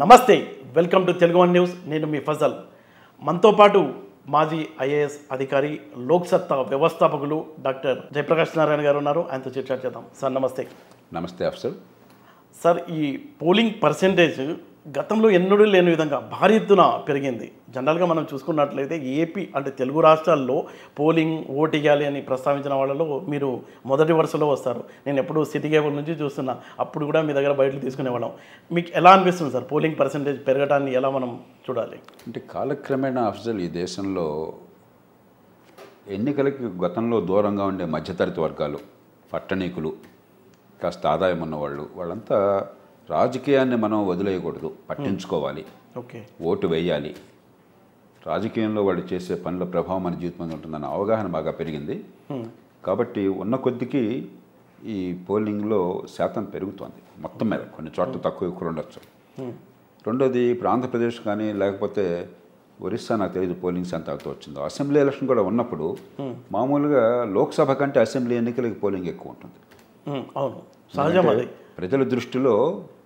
నమస్తే, welcome to Telugu one news. నేను మీ ఫజల్. మనతో పాటు మాజీ ఐఏఎస్ అధికారి, లోక్సత్తా వ్యవస్థాపకులు డాక్టర్ జయప్రకాష్ నారాయణ గారు ఉన్నారు. ఆయనతో చర్చ చేద్దాం. సార్ నమస్తే. నమస్తే అఫ్సర్. సార్, ఈ పోలింగ్ పర్సెంటేజ్ గతంలో ఎన్నడూ లేని విధంగా భారీ ఎత్తున పెరిగింది. జనరల్గా మనం చూసుకున్నట్లయితే ఏపీ అంటే తెలుగు రాష్ట్రాల్లో పోలింగ్ ఓటు వేయాలి అని ప్రస్తావించిన వాళ్ళలో మీరు మొదటి వరుసలో వస్తారు. నేను ఎప్పుడు సిటీ కేబుల్ నుంచి చూస్తున్నా, అప్పుడు కూడా మీ దగ్గర బయటకు తీసుకునేవాళ్ళం. మీకు ఎలా అనిపిస్తుంది సార్ పోలింగ్ పర్సెంటేజ్ పెరగడాన్ని ఎలా మనం చూడాలి? అంటే కాలక్రమేణా అఫ్జల్ ఈ దేశంలో ఎన్నికలకి గతంలో దూరంగా ఉండే మధ్యతరగతి వర్గాలు, పట్టణీకులు, కాస్త ఆదాయం ఉన్నవాళ్ళు, వాళ్ళంతా రాజకీయాన్ని మనం వదిలేయకూడదు, పట్టించుకోవాలి, ఓకే, ఓటు వేయాలి, రాజకీయంలో వాళ్ళు చేసే పనుల ప్రభావం మన జీవితం మీద ఉంటుందన్న అవగాహన బాగా పెరిగింది. కాబట్టి ఉన్న కొద్దికి ఈ పోలింగ్లో శాతం పెరుగుతోంది మొత్తం మీద. కొన్ని చోట్ల తక్కువ ఎక్కువ ఉండొచ్చు. రెండోది, ఇప్పుడు ఆంధ్రప్రదేశ్ కానీ లేకపోతే ఒరిస్సా, నాకు తెలియదు పోలింగ్ శాతం ఎంత వచ్చిందో. అసెంబ్లీ ఎలక్షన్ కూడా ఉన్నప్పుడు మామూలుగా లోక్సభ కంటే అసెంబ్లీ ఎన్నికలకి పోలింగ్ ఎక్కువ ఉంటుంది. అవును, సహజం. అది ప్రజల దృష్టిలో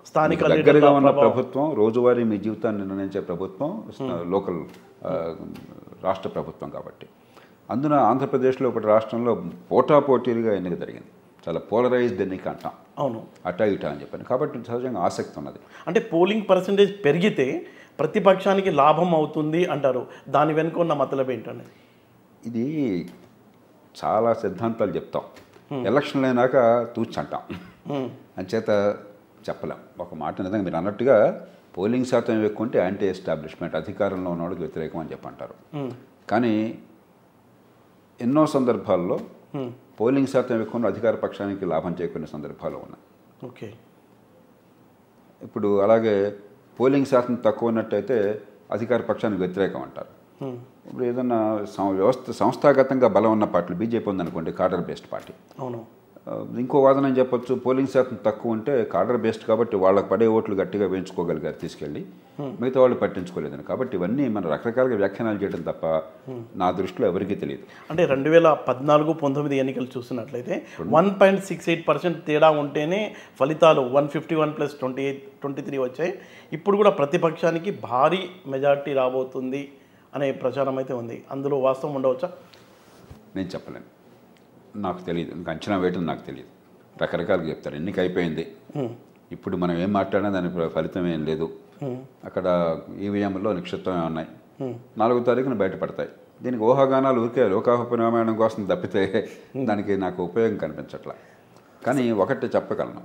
స్థానిక దగ్గరగా ఉన్న ప్రభుత్వం, రోజువారీ మీ జీవితాన్ని నిర్ణయించే ప్రభుత్వం లోకల్ రాష్ట్ర ప్రభుత్వం. కాబట్టి అందున ఆంధ్రప్రదేశ్లో ఒకటి రాష్ట్రంలో పోటాపోటీలుగా ఎన్నిక జరిగింది. చాలా పోలరైజ్డ్ ఎన్నిక అంటాం. అవును, అటా ఇటా అని చెప్పాను. కాబట్టి సహజంగా ఆసక్తి ఉన్నది. అంటే పోలింగ్ పర్సెంటేజ్ పెరిగితే ప్రతిపక్షానికి లాభం అవుతుంది అంటారు. దాని వెనుక ఉన్న మతలబ్ ఏంటండి? ఇది చాలా సిద్ధాంతాలు చెప్తాం, ఎలక్షన్లు అయినాక తూచంటాం, అంచేత చెప్పలేం. ఒక మాట నిజంగా మీరు అన్నట్టుగా పోలింగ్ శాతం ఎక్కువ ఉంటే యాంటీ ఎస్టాబ్లిష్మెంట్, అధికారంలో ఉన్న వాళ్ళకి వ్యతిరేకం అని చెప్పంటారు. కానీ ఎన్నో సందర్భాల్లో పోలింగ్ శాతం ఎక్కువ అధికార పక్షానికి లాభం చేకూరిన సందర్భాలు ఉన్నాయి. ఓకే, ఇప్పుడు అలాగే పోలింగ్ శాతం తక్కువ ఉన్నట్టయితే అధికార పక్షానికి వ్యతిరేకం అంటారు. ఇప్పుడు ఏదన్నా సంస్థాగతంగా బలం ఉన్న పార్టీలు, బీజేపీ ఉందనుకోండి, కాడర్ బేస్డ్ పార్టీ. అవును, ఇంకో వాదన అని చెప్పొచ్చు, పోలింగ్ శాతం తక్కువ ఉంటే కాడర్ బేస్డ్ కాబట్టి వాళ్ళకి పడే ఓట్లు గట్టిగా వేయించుకోగలిగారు తీసుకెళ్ళి, మిగతా వాళ్ళు పట్టించుకోలేదని. కాబట్టి ఇవన్నీ మనం రకరకాలుగా వ్యాఖ్యానాలు చేయడం తప్ప నా దృష్టిలో ఎవరికీ తెలియదు. అంటే 2014-19 ఎన్నికలు చూస్తున్నట్లయితే 1.68% తేడా ఉంటేనే ఫలితాలు 151 + 23 వచ్చాయి. ఇప్పుడు కూడా ప్రతిపక్షానికి భారీ మెజారిటీ రాబోతుంది అనే ప్రచారం అయితే ఉంది. అందులో వాస్తవం ఉండవచ్చా? నేను చెప్పలేను, నాకు తెలియదు. ఇంకా అంచనా వేయటం నాకు తెలియదు. రకరకాలుగా చెప్తారు. ఎన్నిక అయిపోయింది, ఇప్పుడు మనం ఏం మాట్లాడినా దాని ఫలితం ఏం లేదు, అక్కడ ఈవీఎంలో నిక్షిప్తమే ఉన్నాయి, 4వ తారీఖున బయటపడతాయి. దీనికి ఊహాగానాలు ఊరికే లోకాభిప్రాయం కోసం తప్పితే దానికి నాకు ఉపయోగం కనిపించట్లా. కానీ ఒకటి చెప్పగలను,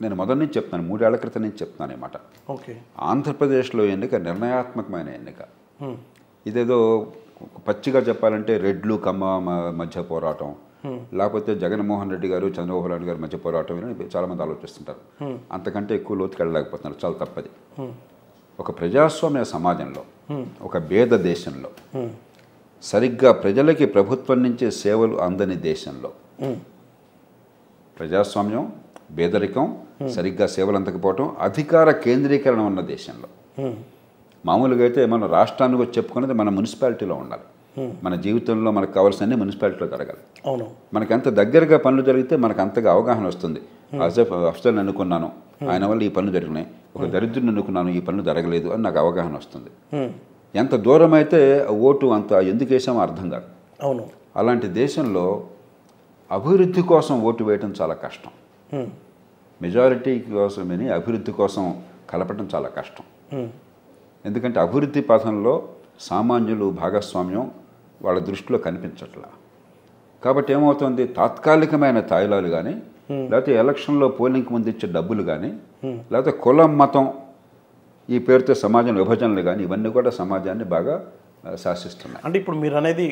నేను మొదటి నుంచి చెప్తాను, 3 ఏళ్ల క్రితం నుంచి చెప్తున్నాను ఈ మాట. ఓకే, ఆంధ్రప్రదేశ్లో ఎన్నిక నిర్ణయాత్మకమైన ఎన్నిక. ఇదేదో పచ్చిగా చెప్పాలంటే రెడ్లు కమ్మ మధ్య పోరాటం, లేకపోతే జగన్మోహన్ రెడ్డి గారు చంద్రబాబు నాయుడు గారి మధ్య పోరాటం అని చాలామంది ఆలోచిస్తుంటారు. అంతకంటే ఎక్కువ లోతుకి వెళ్ళలేకపోతున్నారు. చాలా తప్పది. ఒక ప్రజాస్వామ్య సమాజంలో, ఒక భేద దేశంలో, సరిగ్గా ప్రజలకి ప్రభుత్వం నుంచి సేవలు అందని దేశంలో, ప్రజాస్వామ్యం, పేదరికం, సరిగ్గా సేవలు అందకపోవటం, అధికార కేంద్రీకరణ ఉన్న దేశంలో, మామూలుగా అయితే మన రాష్ట్రానికి వచ్చి చెప్పుకున్నది మన మున్సిపాలిటీలో ఉండాలి. మన జీవితంలో మనకు కావాల్సిన మున్సిపాలిటీలో జరగాలి. అవును, మనకి అంత దగ్గరగా పనులు జరిగితే మనకు అంతగా అవగాహన వస్తుంది. అఫ్జల్ అనుకున్నాను, ఆయన వల్ల ఈ పనులు జరిగినాయి, ఒక దరిద్రుని అనుకున్నాను, ఈ పనులు జరగలేదు అని నాకు అవగాహన వస్తుంది. ఎంత దూరం అయితే ఓటు అంత ఎందుకు వేసామో అర్థం కాదు. అవును, అలాంటి దేశంలో అభివృద్ధి కోసం ఓటు వేయడం చాలా కష్టం. మెజారిటీ కోసమని అభివృద్ధి కోసం కలపడం చాలా కష్టం. ఎందుకంటే అభివృద్ధి పథంలో సామాన్యులు భాగస్వామ్యం వాళ్ళ దృష్టిలో కనిపించట్లా. కాబట్టి ఏమవుతుంది, తాత్కాలికమైన తాయిలాలు కానీ, లేకపోతే ఎలక్షన్లో పోలింగ్కి ముందు ఇచ్చే డబ్బులు కానీ, లేకపోతే కులం మతం ఈ పేరుతో సమాజం విభజనలు కానీ, ఇవన్నీ కూడా సమాజాన్ని బాగా శాసిస్తున్నాయి. అంటే ఇప్పుడు మీరు అనేది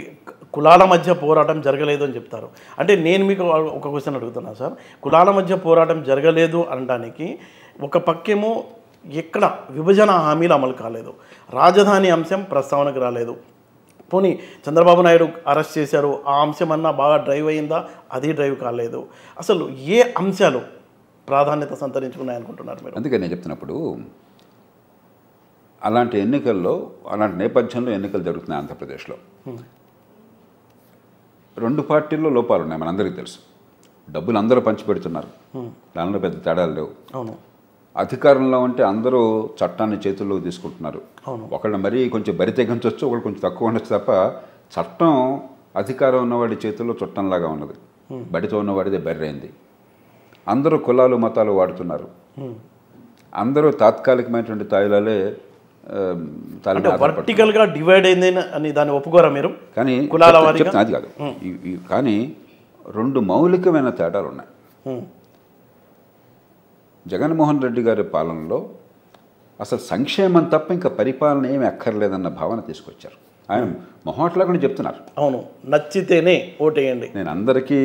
కులాల మధ్య పోరాటం జరగలేదు అని చెప్తారు. అంటే నేను మీకు ఒక క్వశ్చన్ అడుగుతున్నాను సార్. కులాల మధ్య పోరాటం జరగలేదు అనడానికి ఒక పక్కేమో ఎక్కడ విభజన హామీలు అమలు కాలేదు, రాజధాని అంశం ప్రస్తావనకు రాలేదు, పోనీ చంద్రబాబు నాయుడు అరెస్ట్ చేశారు, ఆ అంశం అన్నా బాగా డ్రైవ్ అయిందా? అది డ్రైవ్ కాలేదు. అసలు ఏ అంశాలు ప్రాధాన్యత సంతరించుకున్నాయనుకుంటున్నారు మీరు? అందుకే నేను చెప్తున్నప్పుడు అలాంటి ఎన్నికల్లో, అలాంటి నేపథ్యంలో ఎన్నికలు జరుగుతున్నాయి ఆంధ్రప్రదేశ్లో. 2 పార్టీల్లో లోపాలు ఉన్నాయి, మనందరికీ తెలుసు. డబ్బులు అందరూ పంచిపెడుతున్నారు, దానిలో పెద్ద తేడాలు లేవు. అవును, అధికారంలో ఉంటే అందరూ చట్టాన్ని చేతుల్లో తీసుకుంటున్నారు. అవును. ఒకళ్ళు మరీ కొంచెం బరి తెగించవచ్చు, ఒకళ్ళు కొంచెం తక్కువ ఉండొచ్చు తప్ప చట్టం అధికారం ఉన్నవాడి చేతుల్లో చుట్టంలాగా ఉన్నది. బడితో ఉన్నవాడిదే బర్రైంది. అందరూ కులాలు మతాలు వాడుతున్నారు. అందరూ తాత్కాలికమైనటువంటి తాయిలాలే అంటే వర్టికల్గా డివైడ్ అయింది అని దాన్ని ఒప్పుకోరా మీరు? కానీ కులాల వారీగా అది కాదు. కానీ రెండు మౌలికమైన తేడాలు ఉన్నాయి. జగన్మోహన్ రెడ్డి గారి పాలనలో అసలు సంక్షేమం తప్ప ఇంకా పరిపాలన ఏమీ అక్కర్లేదన్న భావన తీసుకొచ్చారు. ఆయన మొహమాటలా కూడా చెప్తున్నారు. అవును, నచ్చితేనే ఓటేయండి. నేను అందరికీ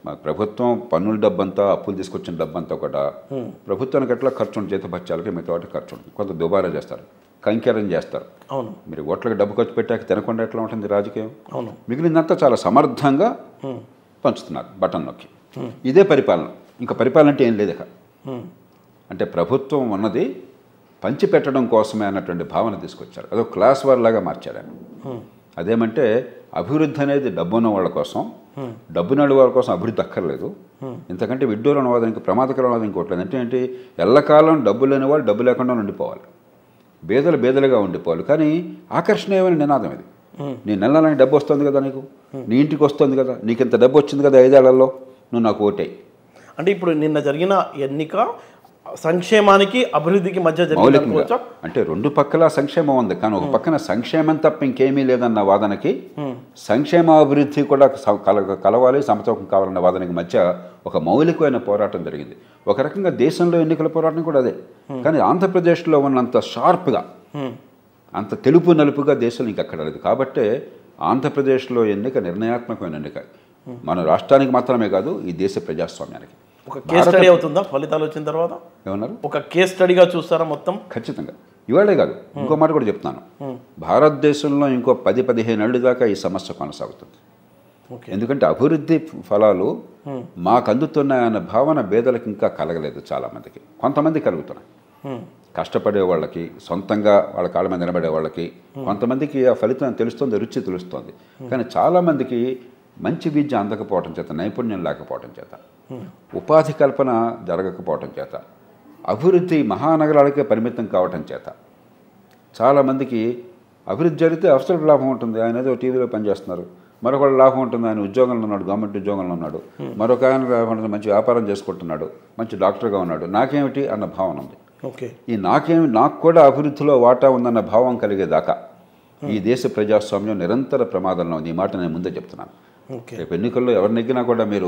మా ప్రభుత్వం పన్నుల డబ్బంతా, అప్పులు తీసుకొచ్చిన డబ్బంతా కూడా ప్రభుత్వానికి ఎట్లా ఖర్చు ఉంటుంది, జీతభత్యాలకి మిగతా వాటికి ఖర్చు ఉంటుంది. కొంత దుబారా చేస్తారు, కంకెరం చేస్తారు. అవును. మీరు ఓట్లకు డబ్బు ఖర్చు పెట్టాక తినకుండా ఎట్లా ఉంటుంది రాజకీయం? అవును. మిగిలినంతా చాలా సమర్థంగా పంచుతున్నారు బటన్ నొక్కి. ఇదే పరిపాలన. ఇంకా పరిపాలన అంటే ఏం లేదు ఇక. అంటే ప్రభుత్వం ఉన్నది పంచిపెట్టడం కోసమే అన్నటువంటి భావన తీసుకొచ్చారు. అదో క్లాస్ వార్ లాగా మార్చారు ఆయన. అదేమంటే అభివృద్ధి అనేది డబ్బున్న వాళ్ళ కోసం, డబ్బున్న వాళ్ళ కోసం అభివృద్ధి అక్కర్లేదు. ఇంతకంటే విడ్డూరం వాదానికి ప్రమాదకరం వాదం ఇంకోట్లేదు. అంటే ఏంటి, ఎల్లకాలం డబ్బు లేని వాళ్ళు డబ్బు లేకుండా ఉండిపోవాలి, బేదలు బేదలుగా ఉండిపోవాలి. కానీ ఆకర్షణ ఏమని నినాదం ఇది. నీ నెలకి డబ్బు వస్తుంది కదా, నీకు నీ ఇంటికి వస్తుంది కదా, నీకు ఇంత డబ్బు వచ్చింది కదా 5 ఏళ్లలో, నువ్వు నాకు ఓటేయి. అంటే ఇప్పుడు నిన్న జరిగిన ఎన్నిక సంక్షేమానికి అభివృద్ధికి మధ్య జరిగింది. అంటే రెండు పక్కల సంక్షేమం ఉంది, కానీ ఒక పక్కన సంక్షేమం తప్ప ఇంకేమీ లేదన్న వాదనకి, సంక్షేమ అభివృద్ధి కూడా కలవాలి, సమతూకం కావాలన్న వాదనకి మధ్య ఒక మౌలికమైన పోరాటం జరిగింది. ఒక రకంగా దేశంలో ఎన్నికల పోరాటం కూడా అదే. కానీ ఆంధ్రప్రదేశ్లో ఉన్నంత షార్ప్గా, అంత తెలుపు నలుపుగా దేశంలో ఇంకెక్కడ లేదు. కాబట్టే ఆంధ్రప్రదేశ్లో ఎన్నిక నిర్ణయాత్మకమైన ఎన్నిక. మన రాష్ట్రానికి మాత్రమే కాదు, ఈ దేశ ప్రజాస్వామ్యానికి. ఒక కేస్ స్టడీ అవుతుందా ఫలితాలు వచ్చిన తర్వాత? ఏమన్నారు? ఒక కేస్ స్టడీగా చూస్తారా మొత్తం? ఖచ్చితంగా. ఇవాళే కాదు, ఇంకో మాట కూడా చెప్తున్నాను. భారతదేశంలో ఇంకో 10-15 ఏళ్ళ దాకా ఈ సమస్య కొనసాగుతుంది. ఎందుకంటే అభివృద్ధి ఫలాలు మాకు అందుతున్నాయన్న భావన పేదలకు ఇంకా కలగలేదు. చాలామందికి, కొంతమంది కలుగుతున్నాయి. కష్టపడే వాళ్ళకి, సొంతంగా వాళ్ళ కాళ్ళ మీద నిలబడే వాళ్ళకి, కొంతమందికి ఆ ఫలితం తెలుస్తుంది, రుచి తెలుస్తుంది. కానీ చాలామందికి మంచి విద్య అందకపోవటం చేత, నైపుణ్యం లేకపోవటం చేత, ఉపాధి కల్పన జరగకపోవటం చేత, అభివృద్ధి మహానగరాలకే పరిమితం కావటం చేత, చాలామందికి అభివృద్ధి జరిగితే అవసరం లాభం ఉంటుంది. ఆయన ఏదో టీవీలో పనిచేస్తున్నారు, మరొకటి లాభం ఉంటుంది, ఆయన ఉద్యోగంలో ఉన్నాడు, గవర్నమెంట్ ఉద్యోగంలో ఉన్నాడు, మరొక ఆయన మంచి వ్యాపారం చేసుకుంటున్నాడు, మంచి డాక్టర్గా ఉన్నాడు, నాకేమిటి అన్న భావన ఉంది. ఈ నాకు కూడా అభివృద్ధిలో వాటా ఉందన్న భావం కలిగేదాకా ఈ దేశ ప్రజాస్వామ్యం నిరంతర ప్రమాదంలో ఉంది. ఈ మాట నేను ముందే చెప్తున్నాను. రేపు ఎన్నికల్లో ఎవరు నెగ్గినా కూడా మీరు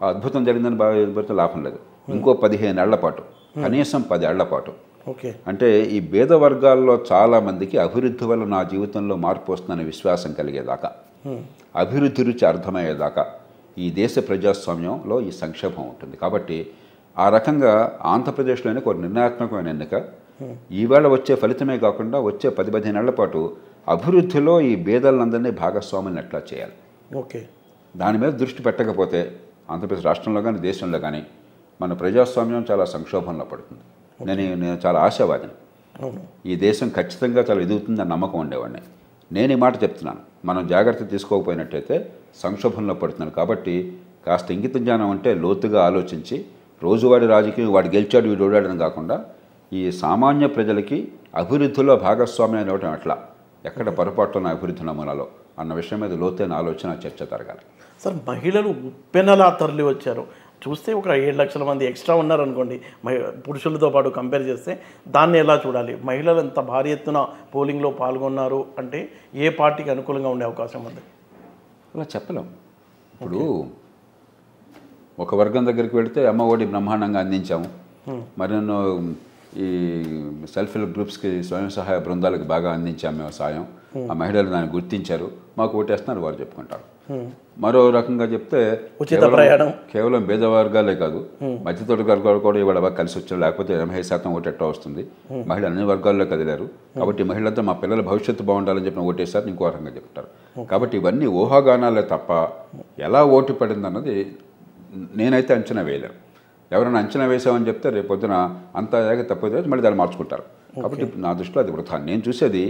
అద్భుతం జరిగిందని భావిస్తే లాభం లేదు. ఇంకో 15 ఏళ్ల పాటు, కనీసం 10 ఏళ్ల పాటు. అంటే ఈ పేద వర్గాల్లో చాలామందికి అభివృద్ధి వల్ల నా జీవితంలో మార్పు వస్తుందనే విశ్వాసం కలిగేదాకా, అభివృద్ధి రుచి అర్థమయ్యేదాకా ఈ దేశ ప్రజాస్వామ్యంలో ఈ సంక్షేమం ఉంటుంది. కాబట్టి ఆ రకంగా ఆంధ్రప్రదేశ్లోనే ఒక నిర్ణయాత్మకమైన ఎన్నిక. ఈవేళ వచ్చే ఫలితమే కాకుండా వచ్చే 10-15 ఏళ్ల పాటు అభివృద్ధిలో ఈ పేదలందరినీ భాగస్వాములను ఎట్లా చేయాలి, దాని మీద దృష్టి పెట్టకపోతే ఆంధ్రప్రదేశ్ రాష్ట్రంలో కానీ దేశంలో కానీ మన ప్రజాస్వామ్యం చాలా సంక్షోభంలో పడుతుంది. నేను చాలా ఆశావాదిని. ఈ దేశం ఖచ్చితంగా చాలా ఎదుగుతుందని నమ్మకం ఉండేవాడిని. నేను ఈ మాట చెప్తున్నాను. మనం జాగ్రత్త తీసుకోకపోయినట్టయితే సంక్షోభంలో పడుతున్నాను. కాబట్టి కాస్త ఇంగిత జ్ఞానం అంటే లోతుగా ఆలోచించి, రోజువారీ రాజకీయం వాడు గెలిచాడు వీడు ఓడాడని కాకుండా ఈ సామాన్య ప్రజలకి అభివృద్ధిలో భాగస్వామ్యం ఇవ్వటం ఎట్లా, ఎక్కడ పొరపాటున అభివృద్ధి నమూనాలో అన్న విషయం మీద లోతైన ఆలోచన, చర్చ జరగాలి. సార్, మహిళలు ఉప్పెనలా తరలి వచ్చారు. చూస్తే ఒక 7 లక్షల మంది ఎక్స్ట్రా ఉన్నారనుకోండి పురుషులతో పాటు కంపేర్ చేస్తే, దాన్ని ఎలా చూడాలి? మహిళలు ఎంత భారీ ఎత్తున పోలింగ్లో పాల్గొన్నారు అంటే ఏ పార్టీకి అనుకూలంగా ఉండే అవకాశం ఉంది? అలా చెప్పలేం. ఇప్పుడు ఒక వర్గం దగ్గరికి వెళితే అమ్మ ఒడి బ్రహ్మాండంగా అందించాము, మరెన్నో ఈ సెల్ఫ్ హెల్ప్ గ్రూప్స్కి, స్వయం సహాయ బృందాలకు బాగా అందించాము మేము సాయం, ఆ మహిళలు దాన్ని గుర్తించారు, మాకు ఓటేస్తున్నారు వారు చెప్పుకుంటారు. మరో రకంగా చెప్తే ఉచిత ప్రయాణం కేవలం పేద వర్గాలే కాదు, మధ్యతరగతి వర్గాలు కూడా ఇవాళ బాగా కలిసి వచ్చారు. లేకపోతే 80% ఓటెట్టా వస్తుంది. మహిళలు అన్ని వర్గాల్లో కదిలారు. కాబట్టి మహిళలతో మా పిల్లల భవిష్యత్తు బాగుండాలని చెప్పిన ఓటేసారి ఇంకో రకంగా చెప్తారు. కాబట్టి ఇవన్నీ ఊహాగానాలే తప్ప ఎలా ఓటు పడిందన్నది నేనైతే అంచనా వేయలేను. ఎవరైనా అంచనా వేసామని చెప్తే రేపు పొద్దున అంతా తప్పదు, మళ్ళీ దాన్ని మార్చుకుంటారు. కాబట్టి నా దృష్టిలో అది వృథా. నేను చూసేది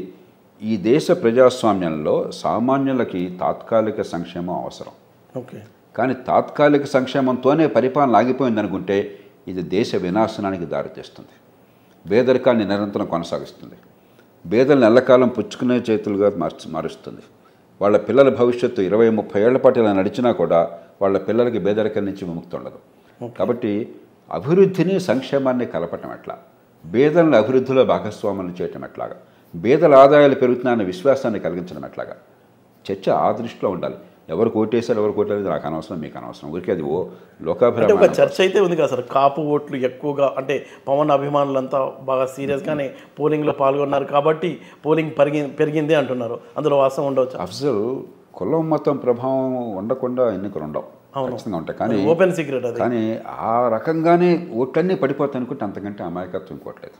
ఈ దేశ ప్రజాస్వామ్యంలో సామాన్యులకి తాత్కాలిక సంక్షేమం అవసరం. కానీ తాత్కాలిక సంక్షేమంతోనే పరిపాలన ఆగిపోయింది అనుకుంటే ఇది దేశ వినాశనానికి దారితీస్తుంది. పేదరికాన్ని నిరంతరం కొనసాగిస్తుంది, పేదలను ఎల్లకాలం పుచ్చుకునే చేతులుగా మారుస్తుంది. వాళ్ళ పిల్లల భవిష్యత్తు 20-30 ఏళ్ల పాటు ఇలా నడిచినా కూడా వాళ్ళ పిల్లలకి పేదరికం నుంచి విముక్తి ఉండదు. కాబట్టి అభివృద్ధిని సంక్షేమాన్ని కలపటం ఎట్లా, పేదలను అభివృద్ధిలో భాగస్వాములను చేయటం ఎట్లాగా, పేదల ఆదాయాలు పెరుగుతున్నాయన్న విశ్వాసాన్ని కలిగించడం ఎట్లాగా, చర్చ ఆ దృష్టిలో ఉండాలి. ఎవరు ఓటేశారు ఎవరు ఓటేది నాకు అనవసరం, మీకు అనవసరం, ఊరికే అది లోకాభిరామ. ఒక చర్చ అయితే ఉంది కదా సార్, కాపు ఓట్లు ఎక్కువగా అంటే పవన్ అభిమానులంతా బాగా సీరియస్గానే పోలింగ్లో పాల్గొన్నారు కాబట్టి పోలింగ్ పెరిగింది అంటున్నారు. అందులో వాస్తవం ఉండవచ్చు. అఫ్జల్ కులం మతం ప్రభావం ఉండకుండా ఎన్నికలు ఉండవు, ఖచ్చితంగా ఉంటాయి. కానీ ఓపెన్ సీక్రెట్ అది. కానీ ఆ రకంగానే ఓట్లన్నీ పడిపోతాయి అనుకుంటే అంతకంటే అమాయకత్వం ఇంకోట్లేదు.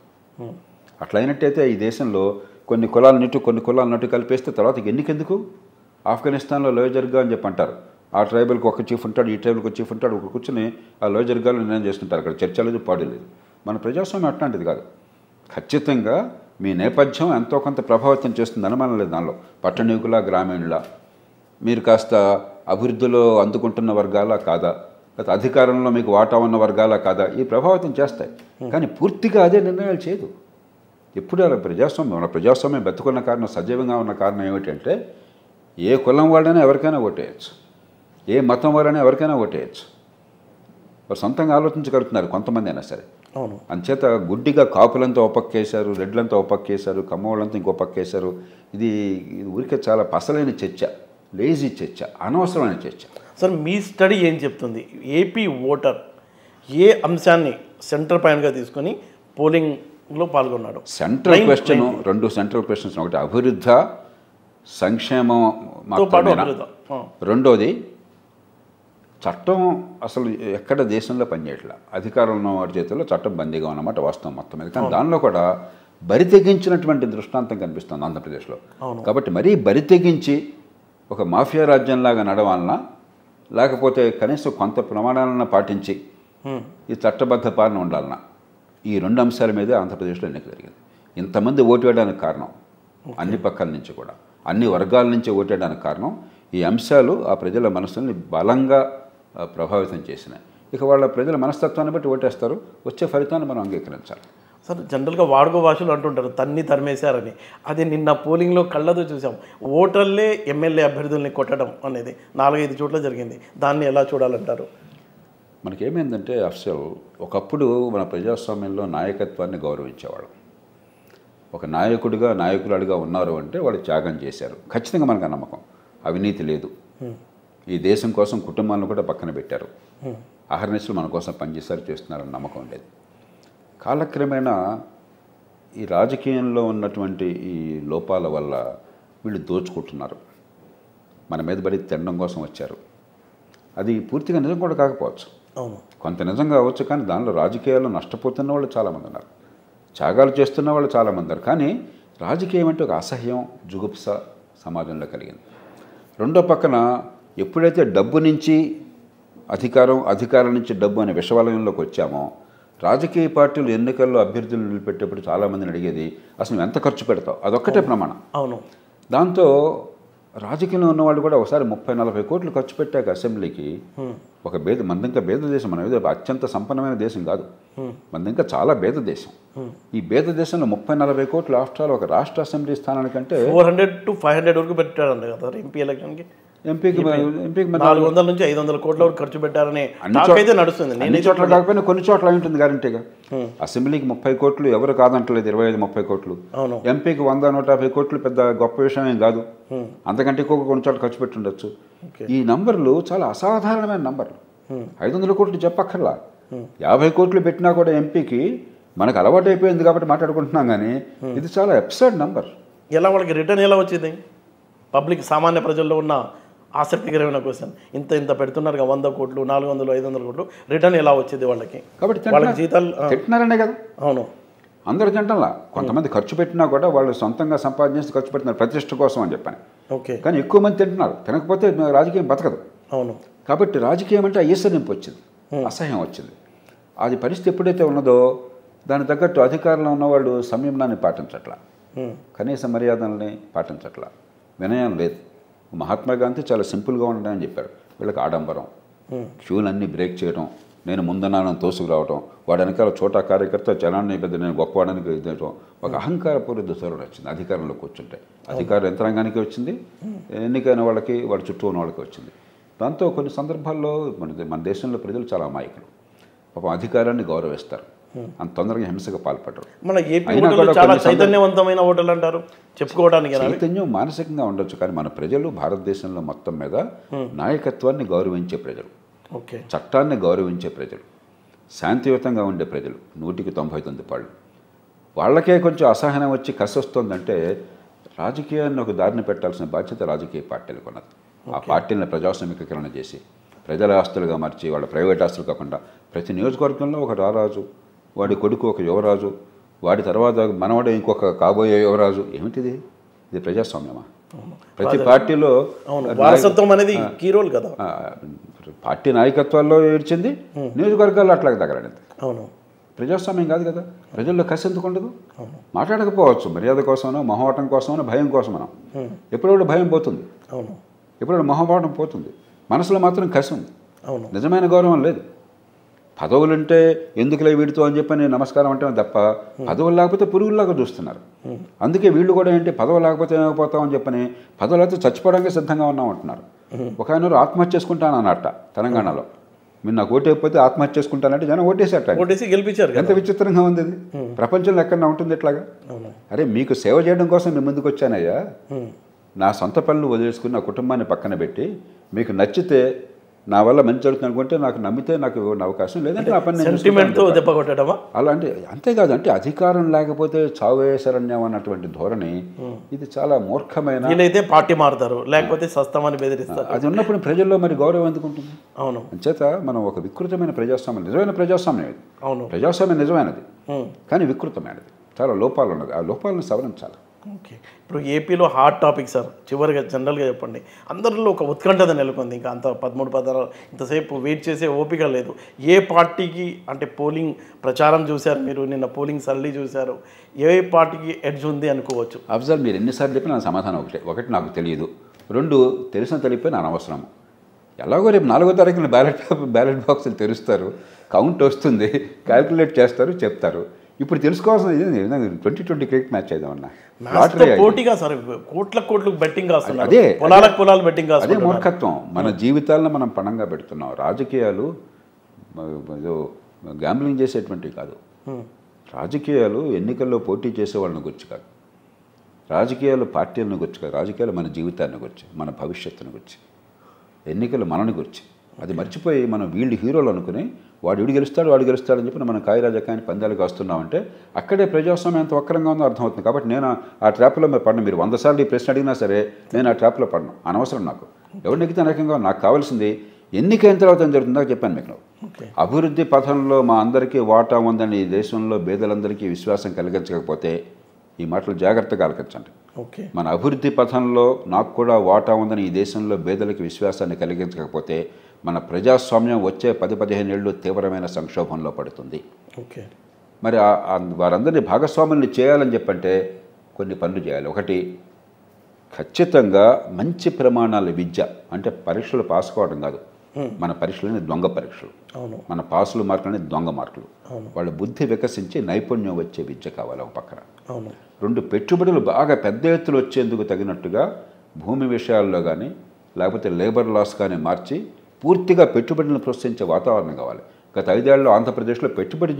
అట్లా అయినట్టయితే ఈ దేశంలో కొన్ని కులాల నటు కలిపేస్తే తర్వాత ఎన్నికెందుకు? ఆఫ్ఘనిస్తాన్లో లోయజర్గా అని చెప్పి అంటారు. ఆ ట్రైబల్కి ఒక చీఫ్ ఉంటాడు, ఈ ట్రైబల్కి ఒక చీఫ్ ఉంటాడు, ఒక కూర్చొని ఆ లోయజర్గాలు నిర్ణయం చేసుకుంటారు. అక్కడ చర్చ లేదు, పాడు లేదు. మన ప్రజాస్వామ్యం అట్లాంటిది కాదు. ఖచ్చితంగా మీ నేపథ్యం ఎంతో కొంత ప్రభావితం చేస్తుంది, అనుమానం లేదు దానిలో. పట్టణీకుల గ్రామీణుల మీరు కాస్త అభివృద్ధిలో అందుకుంటున్న వర్గాల కాదా, లేకపోతే అధికారంలో మీకు వాటా ఉన్న వర్గాల కాదా, ఈ ప్రభావితం చేస్తాయి. కానీ పూర్తిగా అదే నిర్ణయాలు చేయదు. ఎప్పుడు అలా మన ప్రజాస్వామ్యం బతుకున్న కారణం, సజీవంగా ఉన్న కారణం ఏమిటంటే ఏ కులం వాళ్ళైనా ఎవరికైనా ఓటేయచ్చు, ఏ మతం వాళ్ళైనా ఎవరికైనా ఓటేయచ్చు. వారు సొంతంగా ఆలోచించగలుగుతున్నారు కొంతమంది అయినా సరే. అంచేత గుడ్డిగా కాపులంతా ఓ పక్కేశారు, రెడ్లంతా ఓ పక్కేశారు, కమ్మవాళ్ళంతా ఇంకో పక్కేశారు. ఇది ఊరికే చాలా పసలైన చర్చ, లేజీ చర్చ, అనవసరమైన చర్చ. సార్ మీ స్టడీ ఏం చెప్తుంది? ఏపీ ఓటర్ ఏ అంశాన్ని సెంటర్ పాయింట్గా తీసుకొని పోలింగ్లో పాల్గొన్నాడు? Central question, 2 central questions. ఒకటి అభివృద్ధి సంక్షేమం మాత్రమేనా, రెండోది చట్టం అసలు ఎక్కడ దేశంలో పనిచేయట్లా, అధికారంలో ఉన్న వారి చేతుల్లో చట్టం బందీగా ఉన్నమాట వాస్తవం మొత్తం మీద. కానీ దానిలో కూడా బరి తెగించినటువంటి దృష్టాంతం కనిపిస్తుంది ఆంధ్రప్రదేశ్లో. కాబట్టి మరీ బరి తెగించి ఒక మాఫియా రాజ్యంలాగా నడవాలన్నా, లేకపోతే కనీసం కొంత ప్రమాణాలను పాటించి ఈ చట్టబద్ధ పాలన ఉండాలన్నా, ఈ 2 అంశాల మీదే ఆంధ్రప్రదేశ్లో ఎన్నిక జరిగింది. ఇంతమంది ఓటు వేయడానికి కారణం, అన్ని పక్కల నుంచి కూడా అన్ని వర్గాల నుంచి ఓటేయడానికి కారణం ఈ అంశాలు ఆ ప్రజల మనసుల్ని బలంగా ప్రభావితం చేసినాయి. ఇక వాళ్ళ ప్రజల మనస్తత్వాన్ని బట్టి ఓటేస్తారు, వచ్చే ఫలితాన్ని మనం అంగీకరించాలి. సార్ జనరల్గా వాడుకో భాషలు అంటుంటారు తరిమేశారని, అది నిన్న పోలింగ్లో కళ్ళతో చూసాం. ఓటర్లే ఎమ్మెల్యే అభ్యర్థుల్ని కొట్టడం అనేది 4-5 చోట్ల జరిగింది. దాన్ని ఎలా చూడాలంటారు? మనకేమైందంటే అఫ్సల్, ఒకప్పుడు మన ప్రజాస్వామ్యంలో నాయకత్వాన్ని గౌరవించేవాళ్ళం. ఒక నాయకులుగా ఉన్నారు అంటే వాళ్ళు త్యాగం చేశారు, ఖచ్చితంగా మనకు నమ్మకం. అవినీతి లేదు, ఈ దేశం కోసం కుటుంబాలను కూడా పక్కన పెట్టారు, అహర్నిశలు మన కోసం పనిచేశారు, చేస్తున్నారని నమ్మకం ఉండేది. కాలక్రమేణా ఈ రాజకీయంలో ఉన్నటువంటి ఈ లోపాల వల్ల వీళ్ళు దోచుకుంటున్నారు, మన మీద పడి తినడం కోసం వచ్చారు. అది పూర్తిగా నిజం కూడా కాకపోవచ్చు, కొంత నిజం కావచ్చు. కానీ దానిలో రాజకీయాల్లో నష్టపోతున్న వాళ్ళు చాలామంది ఉన్నారు, త్యాగాలు చేస్తున్న వాళ్ళు చాలామంది ఉన్నారు. కానీ రాజకీయం అంటే ఒక అసహ్యం, జుగుప్స సమాజంలో కలిగింది. రెండో పక్కన ఎప్పుడైతే డబ్బు నుంచి అధికారం నుంచి డబ్బు అనే విషవలయంలోకి వచ్చామో, రాజకీయ పార్టీలు ఎన్నికల్లో అభ్యర్థులు నిలబెట్టేప్పుడు చాలామందిని అడిగేది అసలు నువ్వు ఎంత ఖర్చు పెడతావు, అదొక్కటే ప్రమాణం. అవును. దాంతో రాజకీయంలో ఉన్నవాళ్ళు కూడా ఒకసారి 30-40 కోట్లు ఖర్చు పెట్టాక అసెంబ్లీకి, మనది ఇంకా పేద దేశం, మన ఏదో అత్యంత సంపన్నమైన దేశం కాదు, మనది ఇంకా చాలా పేద దేశం. ఈ పేద దేశంలో 30-40 కోట్లు ఆఫ్టర్ ఆల్ ఒక రాష్ట్ర అసెంబ్లీ స్థానానికంటే 400 to 500 వరకు పెట్టారంట కదా ఎంపీ ఎలక్షన్కి. ఎంపీకి 400 నుంచి 500 కోట్ల వరకు ఖర్చు పెట్టారని అయితే నడుస్తుంది. అన్ని చోట్ల కాకపోయినా కొన్ని చోట్ల ఉంటుంది గ్యారంటీగా. అసెంబ్లీకి 30 కోట్లు ఎవరు కాదంటలేదు, 25-30 కోట్లు. ఎంపీకి 100-150 కోట్లు పెద్ద గొప్ప విషయం ఏం కాదు, అంతకంటే ఎక్కువ కొన్ని చోట్ల ఖర్చు పెట్టి ఉండొచ్చు. ఈ నంబర్లు చాలా అసాధారణమైన నంబర్లు. 500 కోట్లు చెప్పక్కర్లా, 50 కోట్లు పెట్టినా కూడా ఎంపీకి మనకు అలవాటు అయిపోయింది కాబట్టి మాట్లాడుకుంటున్నాం. కానీ ఇది చాలా అబ్సర్డ్ నంబర్. ఎలా వాళ్ళకి రిటర్న్ ఎలా వచ్చింది? పబ్లిక్ సామాన్య ప్రజల్లో ఉన్న ఆసక్తికరమైన క్వశ్చన్. ఇంత పెడుతున్నారు 100 కోట్లు, 400, 500 కోట్లు, రిటర్న్ ఎలా వచ్చింది వాళ్ళకి? కాబట్టి వాళ్ళకి జీతాలు తింటున్నారనే కదా. అవును, అందరూ తింటంలా. కొంతమంది ఖర్చు పెట్టినా కూడా వాళ్ళు సొంతంగా సంపాదించి ఖర్చు పెడుతున్నారు ప్రతిష్ట కోసం అని చెప్పని. ఓకే. కానీ ఎక్కువ మంది తింటున్నారు, తినకపోతే రాజకీయం బతకదు. అవును. కాబట్టి రాజకీయం అంటే ఈసరింపు వచ్చింది, అసహ్యం వచ్చింది. అది పరిస్థితి ఎప్పుడైతే ఉన్నదో దాని తగ్గట్టు అధికారంలో ఉన్నవాళ్ళు సంయమనాన్ని పాటించట్లా, కనీస మర్యాదల్ని పాటించట్లా, వినయం లేదు. మహాత్మా గాంధీ చాలా సింపుల్గా ఉండడం అని చెప్పారు. వీళ్ళకి ఆడంబరం, క్యూలన్నీ బ్రేక్ చేయడం, నేను ముందన్నాను తోసుకురావటం, వాడి వెనకాల చోటా కార్యకర్త జనాన్ని పెద్ద నేను గొప్పవాడానికి ఇవ్వటం, ఒక అహంకారపూరిత ధోరణి వచ్చింది అధికారంలో కూర్చుంటే. అధికార యంత్రాంగానికి వచ్చింది, ఎన్నికైన వాళ్ళకి వాడి చుట్టూ ఉన్న వాళ్ళకి వచ్చింది. దాంతో కొన్ని సందర్భాల్లో మన దేశంలో ప్రజలు చాలా అమాయకులు, పాపం అధికారాన్ని గౌరవిస్తారు, అంత తొందరగా హింసకు పాల్పడరు. మన ఏపీ ఓటర్లు చాలా చైతన్యవంతమైన ఓటర్లు అంటారు చెప్పుకోవడానికి. చైతన్యం మానసికంగా ఉండొచ్చు, కానీ మన ప్రజలు భారతదేశంలో మొత్తం మీద నాయకత్వాన్ని గౌరవించే ప్రజలు, చట్టాన్ని గౌరవించే ప్రజలు, శాంతియుతంగా ఉండే ప్రజలు 100% పాళ్ళు. వాళ్ళకే కొంచెం అసహనం వచ్చి కసి వస్తుందంటే రాజకీయాన్ని ఒక దారిని పెట్టాల్సిన బాధ్యత రాజకీయ పార్టీలకు ఉన్నది. ఆ పార్టీలను ప్రజాస్వామికీకరణ చేసి ప్రజల ఆస్తులుగా మార్చి వాళ్ళ ప్రైవేట్ ఆస్తులు కాకుండా ప్రతి నియోజకవర్గంలో ఒక రారాజు, వాడి కొడుకు ఒక యువరాజు, వాడి తర్వాత మనవడే ఇంకొక కాబోయే యువరాజు. ఏమిటిది? ఇది ప్రజాస్వామ్యమా? ప్రతి పార్టీలో వారసత్వం అనేది కీ రోల్ కదా. పార్టీ నాయకత్వాల్లో ఏడ్చింది, నియోజకవర్గాల్లో అట్లాగే తగలడింది. అవును, ప్రజాస్వామ్యం కాదు కదా. ప్రజల్లో కసి ఎందుకు ఉండదు? మాట్లాడకపోవచ్చు, మర్యాద కోసమనో మొహమాటం కోసమనో భయం కోసమనో. ఎప్పుడో భయం పోతుంది, ఎప్పుడో మొహమాటం పోతుంది, మనసులో మాత్రం కసి ఉంది. నిజమైన గౌరవం లేదు. పదవులుంటే ఎందుకులే వీడితో అని చెప్పి నేను నమస్కారం అంటే తప్ప, పదవులు లేకపోతే పురుగుల్లాగా చూస్తున్నారు. అందుకే వీళ్ళు కూడా ఏంటి, పదవులు లేకపోతే ఏమైపోతామని చెప్పని, పదవులు అయితే చచ్చిపోవడానికి సిద్ధంగా ఉన్నాం అంటున్నారు. ఒక ఆయన ఆత్మహత్య చేసుకుంటాను అన్నట్ట తెలంగాణలో. మీరు నాకు ఓటు అయిపోతే ఆత్మహత్య చేసుకుంటానంటే జనం ఓటేసి గెలిపించారు. ఎంత విచిత్రంగా ఉంది ఇది. ప్రపంచంలో ఎక్కడన్నా ఉంటుంది ఇట్లాగా? అరే మీకు సేవ చేయడం కోసం నేను ముందుకు వచ్చానయ్యా, నా సొంత పనులు వదిలేసుకుని నా కుటుంబాన్ని పక్కన పెట్టి మీకు నచ్చితే నా వల్ల మంచి జరుగుతుంది అనుకుంటే, నాకు నమ్మితే నాకు అవకాశం, లేదంటే నా పని సెంటిమెంట్తో దెబ్బ కొట్టడమా? అలాంటి అంతేకాదు, అంటే అధికారం లేకపోతే చావే శరణ్యం అన్నటువంటి ధోరణి ఇది చాలా మూర్ఖమైన. వీళ్ళైతే పార్టీ మారుతారు, లేకపోతే సస్తమని బెదిరిస్తారు. అది ఉన్నప్పుడు ప్రజల్లో మరి గౌరవం ఎందుకు ఉంటుంది? అవును, అంచేత మనం ఒక వికృతమైన ప్రజాస్వామ్యం, నిజమైన ప్రజాస్వామ్యం ఇది. అవును, ప్రజాస్వామ్యం నిజమైనది, కానీ వికృతమైనది, చాలా లోపాలు ఉన్నది. ఆ లోపాలను సవరించాలి. ఓకే, ఇప్పుడు ఏపీలో హాట్ టాపిక్ సార్, చివరిగా జనరల్గా చెప్పండి. అందరిలో ఒక ఉత్కంఠత నెలకొంది. ఇంకా అంత 13-14 ఇంతసేపు వెయిట్ చేసే ఓపిక లేదు. ఏ పార్టీకి అంటే పోలింగ్ ప్రచారం చూశారు మీరు, నిన్న పోలింగ్ సరళి చూశారు, ఏ పార్టీకి ఎడ్జ్ ఉంది అనుకోవచ్చు? అఫ్జల్, మీరు ఎన్నిసార్లు చెప్పిన నా సమాధానం ఒకటి నాకు తెలియదు, 2 తెలిసిన తెలిపే నా అనవసరం. ఎలాగో రేపు 4వ తారీఖున బ్యాలెట్ బాక్సులు తెరుస్తారు, కౌంట్ వస్తుంది, క్యాల్కులేట్ చేస్తారు, చెప్తారు. ఇప్పుడు తెలుసుకోవాల్సిన 2020 క్రికెట్ మ్యాచ్ అయిదామన్నా, పోటీగా సార్ కోట్ల బెట్టింగ్ కాస్తున్నారు, అదే పొలాలకు బెట్టింగ్ కాస్తున్నారు. అదే మూర్ఖత్వం. మన జీవితాలను మనం పణంగా పెడుతున్నాం. రాజకీయాలు ఏదో గ్యాంబ్లింగ్ చేసేటువంటివి కాదు. రాజకీయాలు ఎన్నికల్లో పోటీ చేసే వాళ్ళని గురించి కాదు, రాజకీయాలు పార్టీలను గురించి కాదు, రాజకీయాలు మన జీవితాన్ని గురించి, మన భవిష్యత్తును గురించి, ఎన్నికలు మనని గురించి. అది మర్చిపోయి మనం వీళ్ళు హీరోలు అనుకుని వాడు గెలుస్తాడని చెప్పి మనం కాయరాజకాయని పందాలకు వస్తున్నామంటే అక్కడే ప్రజాస్వామ్యం ఎంత వక్రంగా ఉందో అర్థమవుతుంది. కాబట్టి నేను ఆ ట్రాప్లో మీరు పడిన, మీరు 100 సార్లు ఈ ప్రశ్న అడిగినా సరే నేను ఆ ట్రాప్లో పడను, అనవసరం నాకు. ఎవరు నెగ్గితే అనేకంగా నాకు కావాల్సింది ఎన్నికైన తర్వాత ఏం జరుగుతుందో చెప్పాను మీకు. అభివృద్ధి పథంలో మా అందరికీ వాటా ఉందని ఈ దేశంలో పేదలందరికీ విశ్వాసం కలిగించకపోతే ఈ మాటలు జాగ్రత్తగా ఆలకించండి. మన అభివృద్ధి పథంలో నాకు కూడా వాటా ఉందని ఈ దేశంలో పేదలకి విశ్వాసాన్ని కలిగించకపోతే మన ప్రజాస్వామ్యం వచ్చే 10-15 ఏళ్ళు తీవ్రమైన సంక్షోభంలో పడుతుంది. మరి వారందరినీ భాగస్వాముల్ని చేయాలని చెప్పంటే కొన్ని పనులు చేయాలి. ఒకటి, ఖచ్చితంగా మంచి ప్రమాణాల విద్య, అంటే పరీక్షలు పాస్ కావడం కాదు, మన పరీక్షలని దొంగ పరీక్షలు, మన పాసులు మార్కులని దొంగ మార్కులు. వాళ్ళ బుద్ధి వికసించి నైపుణ్యం వచ్చే విద్య కావాలి ఒక పక్కన. 2, పెట్టుబడులు బాగా పెద్ద ఎత్తులు వచ్చేందుకు తగినట్టుగా భూమి విషయాల్లో కానీ లేకపోతే లేబర్ లాస్ కానీ మార్చి పూర్తిగా పెట్టుబడులను ప్రోత్సహించే వాతావరణం కావాలి. గత 5 ఏళ్లలో ఆంధ్రప్రదేశ్లో పెట్టుబడి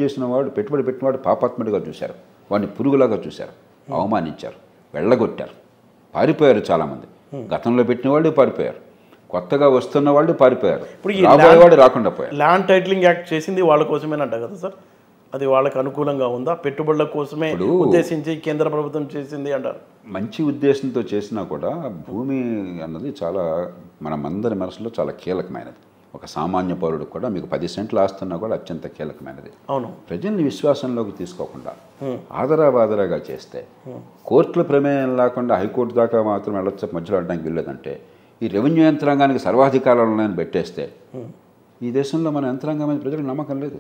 పెట్టినవాడు పాపాత్ముడిగా చూశారు, వాడిని పురుగులాగా చూశారు, అవమానించారు, వెళ్ళగొట్టారు, పారిపోయారు చాలామంది. గతంలో పెట్టిన వాళ్ళు పారిపోయారు, కొత్తగా వస్తున్న వాళ్ళు పారిపోయారు, రాబోయేవాడు రాకుండా పోయారు. ల్యాండ్ టైటిలింగ్ యాక్ట్ చేసింది వాళ్ళ కోసమేనంట కదా సార్, అది వాళ్ళకి అనుకూలంగా ఉందా? పెట్టుబడుల కోసమే ఉద్దేశించి కేంద్ర ప్రభుత్వం చేసింది అంటారు. మంచి ఉద్దేశంతో చేసినా కూడా భూమి అన్నది చాలా మనమందరి మనసులో చాలా కీలకమైనది. ఒక సామాన్య పౌరుడికి కూడా మీకు 10 సెంట్లు ఆస్తున్నా కూడా అత్యంత కీలకమైనది. అవును, ప్రజల్ని విశ్వాసంలోకి తీసుకోకుండా ఆదరాబాదరాగా చేస్తే, కోర్టుల ప్రమేయం లేకుండా హైకోర్టు దాకా మాత్రం వెళ్ళొచ్చు, మధ్యలో అనడానికి వీల్లేదంటే, ఈ రెవెన్యూ యంత్రాంగానికి సర్వాధికారాలను పెట్టేస్తే ఈ దేశంలో మన యంత్రాంగం మీద ప్రజలకు నమ్మకం లేదు.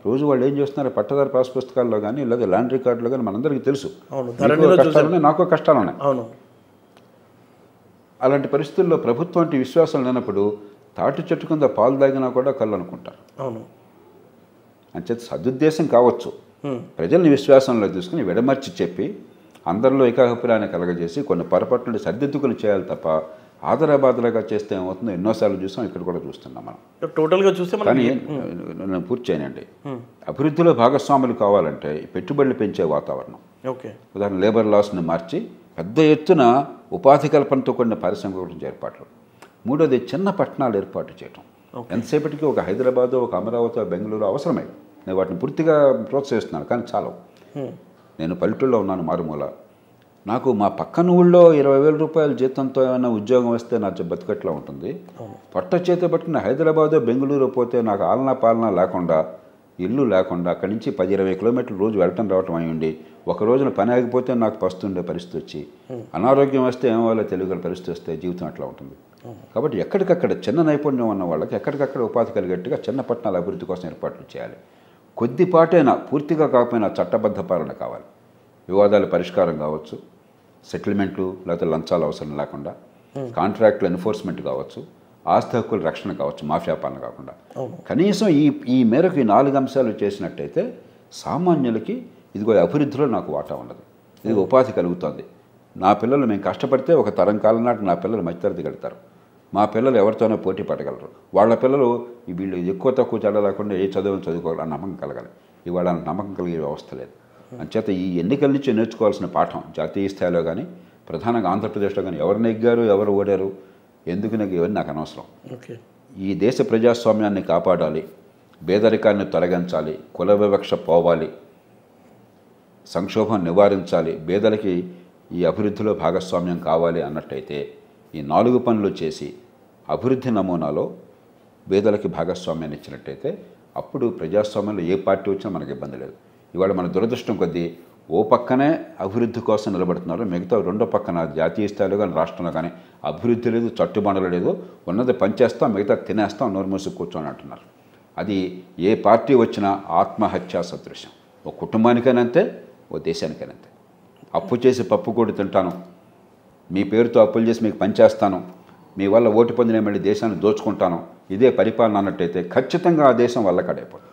రోజు వాళ్ళు ఏం చేస్తున్నారు, పట్టదారు పాస్ పుస్తకాల్లో కానీ లేదా ల్యాండ్ రికార్డులో కానీ మనందరికీ తెలుసు. నాకు కష్టాలు ఉన్నాయి. అలాంటి పరిస్థితుల్లో ప్రభుత్వం విశ్వాసం లేనప్పుడు తాటి చెట్టు కింద పాలు తాగినా కూడా కళ్ళు అనుకుంటారు. అంచేత సదుద్దేశం కావచ్చు, ప్రజల్ని విశ్వాసంలో తీసుకుని విడమర్చి చెప్పి అందరిలో ఏకాభిప్రాయాన్ని కలగజేసి కొన్ని పొరపాట్లు సరిదిద్దుకుని చేయాలి తప్ప ఆదరాబాదరాగా చేస్తే ఏమవుతుందో ఎన్నోసార్లు చూసాం, ఇక్కడ కూడా చూస్తున్నాం మనం. టోటల్గా చూస్తే కానీ నేను పూర్తి చేయనండి. అభివృద్ధిలో భాగస్వాములు కావాలంటే పెట్టుబడులు పెంచే వాతావరణం, ఓకే, ఉదాహరణ లేబర్ లాస్ని మార్చి పెద్ద ఎత్తున ఉపాధి కల్పనతో కూడిన పారిశ్రామిక గురించి ఏర్పాట్లు. మూడోది చిన్న పట్టణాలు ఏర్పాటు చేయటం. ఎంతసేపటికి ఒక హైదరాబాదు, ఒక అమరావతి, బెంగళూరు అవసరమై, నేను వాటిని పూర్తిగా ప్రోత్సహిస్తున్నాను, కానీ చాలవు. నేను పల్లెటూళ్ళలో ఉన్నాను, మారుమూల. నాకు మా పక్కన ఊళ్ళో 20,000 రూపాయల జీతంతో ఏమైనా ఉద్యోగం వస్తే నా బతుకట్లా ఉంటుంది. పొట్ట చేతి పట్టుకున్న హైదరాబాదు, బెంగళూరు పోతే నాకు ఆలనా పాలన లేకుండా, ఇల్లు లేకుండా అక్కడి నుంచి 10-20 కిలోమీటర్లు రోజు వెళ్ళటం రావటం అయ్యండి. ఒక రోజున పని ఆగిపోతే నాకు పస్తుండే పరిస్థితి వచ్చి, అనారోగ్యం వస్తే ఏమవ్వాలో తెలియగల పరిస్థితి వస్తే జీవితం అట్లా ఉంటుంది. కాబట్టి ఎక్కడికక్కడ చిన్న నైపుణ్యం ఉన్న వాళ్ళకి ఎక్కడికక్కడ ఉపాధి కలిగేట్టుగా చిన్న పట్టణాల అభివృద్ధి కోసం ఏర్పాట్లు చేయాలి. కొద్దిపాటైనా, పూర్తిగా కాకపోయినా చట్టబద్ధ పాలన కావాలి. వివాదాల పరిష్కారం కావచ్చు, సెటిల్మెంట్లు లేకపోతే లంచాలు అవసరం లేకుండా, కాంట్రాక్టుల ఎన్ఫోర్స్మెంట్ కావచ్చు, ఆస్తి హక్కుల రక్షణ కావచ్చు, మాఫియా పాలన కాకుండా. కనీసం ఈ మేరకు ఈ 4 అంశాలు చేసినట్టయితే సామాన్యులకి ఇదిగో అభివృద్ధిలో నాకు వాటా ఉండదు, ఇది ఉపాధి కలుగుతుంది. నా పిల్లలు మేము కష్టపడితే ఒక తరం కాలం నాటి నా పిల్లలు మధ్యతరగతి కడతారు. మా పిల్లలు ఎవరితోనో పోటీ పడగలరు. వాళ్ళ పిల్లలు వీళ్ళు ఎక్కువ తక్కువ తేడా లేకుండా ఏ చదువుని చదువుకోవాలని నమ్మకం కలగాలి. ఇవాళ నమ్మకం కలిగే వ్యవస్థ లేదు. అంచేత ఈ ఎన్నికల నుంచి నేర్చుకోవాల్సిన పాఠం జాతీయ స్థాయిలో కానీ, ప్రధానంగా ఆంధ్రప్రదేశ్లో కానీ ఎవరు నెగ్గారు, ఎవరు ఓడారు, ఎందుకు నెగ్గారు నాకు అనవసరం. ఈ దేశ ప్రజాస్వామ్యాన్ని కాపాడాలి, పేదరికాన్ని తొలగించాలి, కుల వివక్ష పోవాలి, సంక్షోభం నివారించాలి, పేదలకి ఈ అభివృద్ధిలో భాగస్వామ్యం కావాలి అన్నట్టయితే ఈ 4 పనులు చేసి అభివృద్ధి నమూనాలో పేదలకి భాగస్వామ్యాన్ని ఇచ్చినట్టయితే అప్పుడు ప్రజాస్వామ్యంలో ఏ పార్టీ వచ్చినా మనకు ఇబ్బంది లేదు. ఇవాళ మన దురదృష్టం కొద్దీ ఓ పక్కనే అభివృద్ధి కోసం నిలబడుతున్నారు, మిగతా రెండో పక్కన జాతీయ స్థాయిలో కానీ రాష్ట్రంలో కానీ అభివృద్ధి లేదు, చట్టుబండలు లేదు, ఉన్నది పనిచేస్తాం, మిగతా తినేస్తాం, నోరు మూసి కూర్చొని అంటున్నారు. అది ఏ పార్టీ వచ్చినా ఆత్మహత్యా సదృశ్యం. ఓ కుటుంబానికైనా అంతే, ఓ దేశానికైనా అంతే. అప్పు చేసి పప్పు కూడా తింటాను, మీ పేరుతో అప్పులు చేసి మీకు పనిచేస్తాను, మీ వల్ల ఓటు పొందిన మళ్ళీ దేశాన్ని దోచుకుంటాను, ఇదే పరిపాలన అన్నట్టయితే ఖచ్చితంగా ఆ దేశం వల్ల కడైపోతుంది.